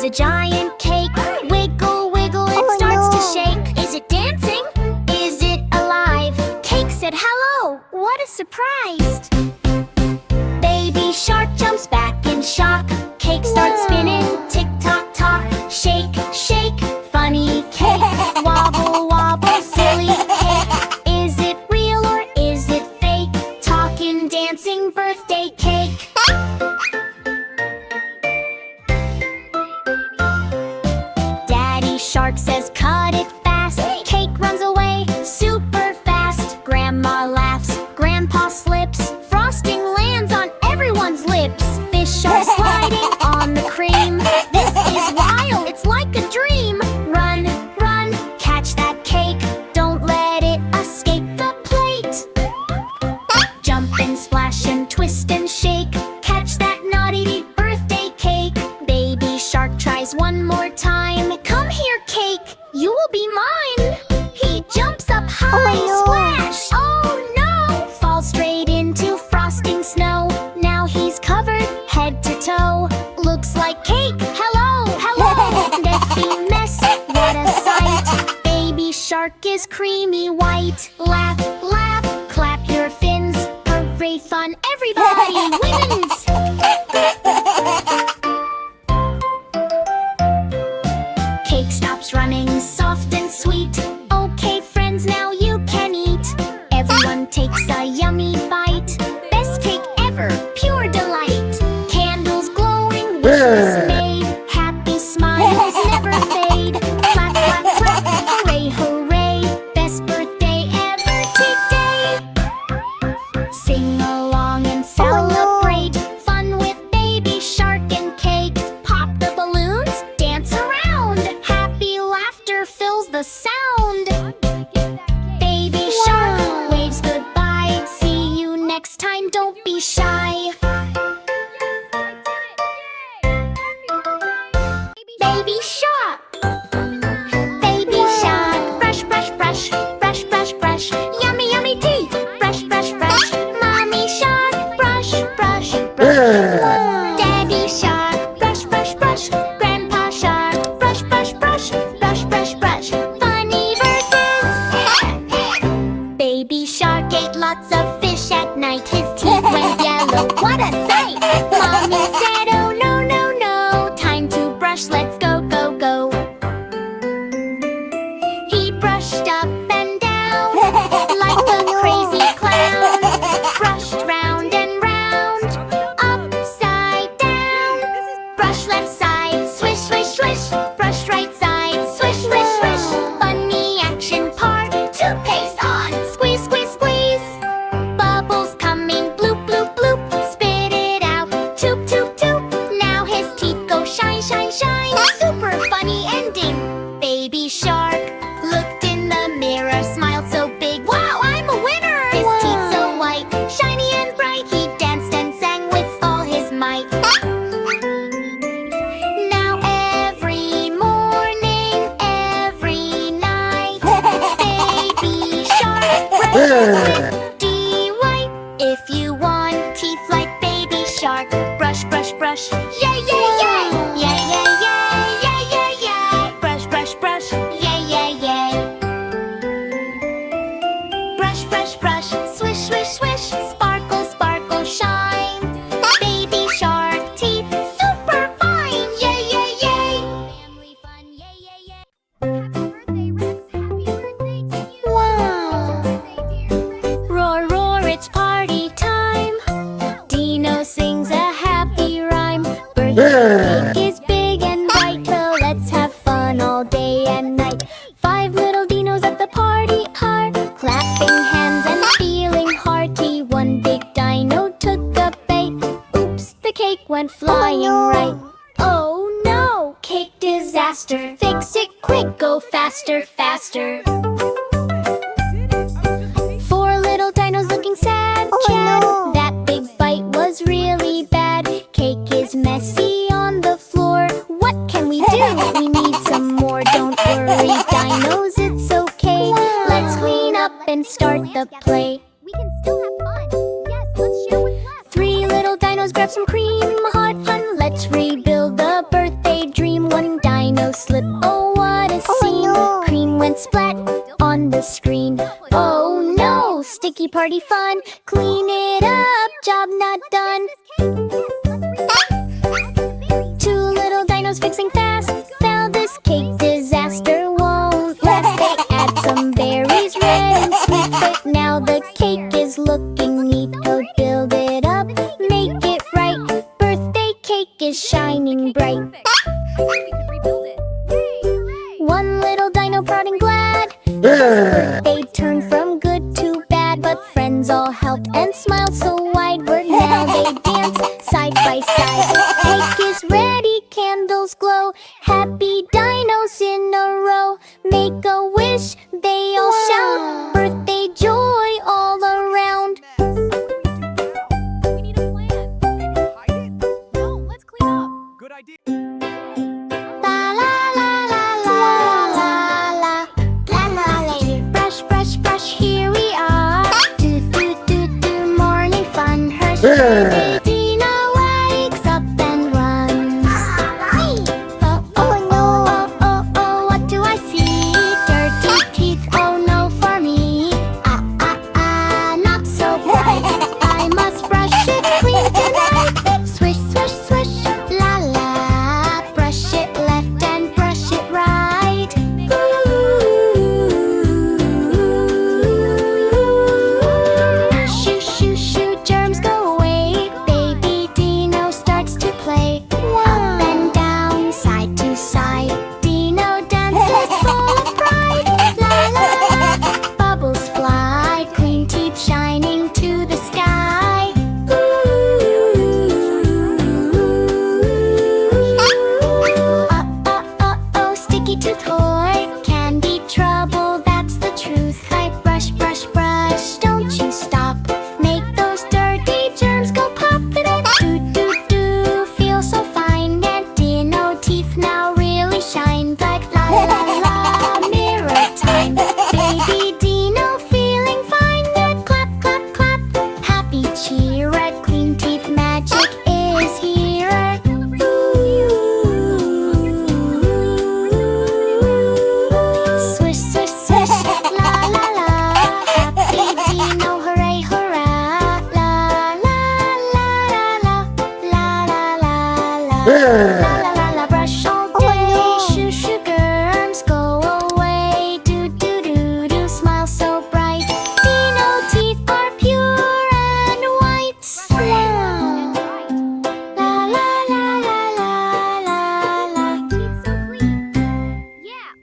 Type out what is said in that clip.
a giant cake. Wiggle, wiggle, it starts to shake. Is it dancing? Is it alive? Cake said hello, what a surprise! Baby shark jumps back in shock. Cake starts spinning, tick tock tock. Shake, shake, funny cake. Wobble, wobble, silly cake. Is it real or is it fake? Talking, dancing, birthday cake. Daddy shark says cut it fast. Cake runs away super fast. Grandma laughs, grandpa slips. Frosting lands on everyone's lips. Fish are sliding on the cream. This is wild, it's like a dream. Run, run, catch that cake. Don't let it escape the plate. Jump and splash and twist and shake. Catch that naughty birthday cake. Baby shark tries one more time. Come here, cake, you will be mine. He jumps up high, splash. Oh no! Falls straight into frosting snow. Now he's covered head to toe. Looks like cake. Hello, hello. Messy mess, what a sight. Baby shark is creamy white. Laugh, laugh, clap your fins. Hooray fun, everybody wins. Cake stops running, soft and sweet. Okay, friends, now you can eat. Everyone takes a yummy bite. Best cake ever, pure delight. Candles glowing, wishes made. Happy smiles never fade. Clap, clap, clap, hooray, hooray. Best birthday ever today. Sing along and celebrate. Fun with baby shark and cake. Pop the balloons, dance around. Happy laughter fills the sound. Baby shark waves goodbye. See you next time, don't be shy. Baby shark. Baby shark. Brush, brush, brush. Brush, brush, brush. Yummy, yummy teeth. Brush, brush, brush. Mommy shark. Brush, brush, brush. Daddy shark. Brush, brush, brush. Grandpa shark. Brush, brush, brush. Brush, brush, brush. Funny verses. Baby shark ate lots of fish at night. His teeth went yellow. What a sight! Mommy said, oh no, no, no. Time to brush, let's go, go, go. He brushed up and down like a crazy clown. Brushed round and round, upside down. Brush left side, swish, swish, swish. Brush right side, swish, swish, swish. Funny action part, toothpaste on. Squeeze, squeeze, squeeze. Bubbles coming, bloop, bloop, bloop. Spit it out, toop, toop, toop. Now his teeth go shine, shine, shine. Super funny ending. Baby shark looked in the mirror, smiled so big. Wow, I'm a winner! His teeth so white, shiny and bright. He danced and sang with all his might. Now every morning, every night, baby shark brushes with delight. If you want teeth like baby shark, brush, brush, brush. Yay, yay, yay! Yay, yay, yay! Yay, yay, yay! Brush, brush, brush. Yay, yay, yay! Brush, brush, brush. Swish, swish, swish. Sparkle, sparkle, shine. Baby shark teeth, super fine. Yay, yay, yay! Family fun, yay, yay, yay! Birthday Rex, happy birthday to you! Wow! Roar, roar, it's party time. Dino sings a happy rhyme. Birthday cake is big and bright, so let's have fun all day and night. 5 little dinos at the party are clapping hands and feeling hearty. One big dino took a bite. Oops, the cake went flying right. Oh no, cake disaster. Fix it quick, go faster, faster. 4 little dinos looking sad, Chad. That big bite was really bad. Cake is messy on the floor. What can we do? We need some more. Don't worry, dinos, it's okay. Let's clean up and start the play. We can still have fun. Yes, let's share what's left. 3 little dinos grab some cream. Hot fun, let's rebuild the birthday dream. One sticky party fun. Clean it up, job not done. Two little dinos fixing fast. Found this cake disaster won't last. They add some berries, red and sweet, but now the cake is looking neat. Oh, build it up, make it right. Birthday cake is shining bright. One little dino proud and glad. His birthday turned from good to bad, but friends all helped and smiled so wide. Where now they dance side by side. Cake is ready, candles glow. Happy dinos in a row. Make a wish, they all shout. Birthday joy all around. We need a plan. Maybe hide it? No, let's clean up. Good idea. La la la la la la la la la la. Brush, brush, brush, here we are. Do do do do, morning fun. Hush, baby Dino wakes up and runs. Oh oh no, oh oh oh, what do I see? Dirty teeth, oh no for me. Ah ah ah, not so bright. I must brush it clean tonight. Swish, swish, swish, la la. Brush it left and brush it right. Shoo, shoo, shoo, germs go away. Baby Dino starts to play. Up and down, side to side. Dino dances full of pride. La la la. Bubbles fly, clean teeth shining to the sky. Oh, sticky tooth toy. Candy trouble, that's the truth. I brush, brush, brush, don't you stop. Make those dirty germs go pop. Do, do, do, feel so fine. And Dino teeth now really shine. Like la la la, mirror time. Baby Dino feeling fine. And clap, clap, clap, happy cheer. Clean teeth magic is here. Swish, swish, swish, la la la. Happy Dino, hooray, hurrah. La la la la la la la la la la la la.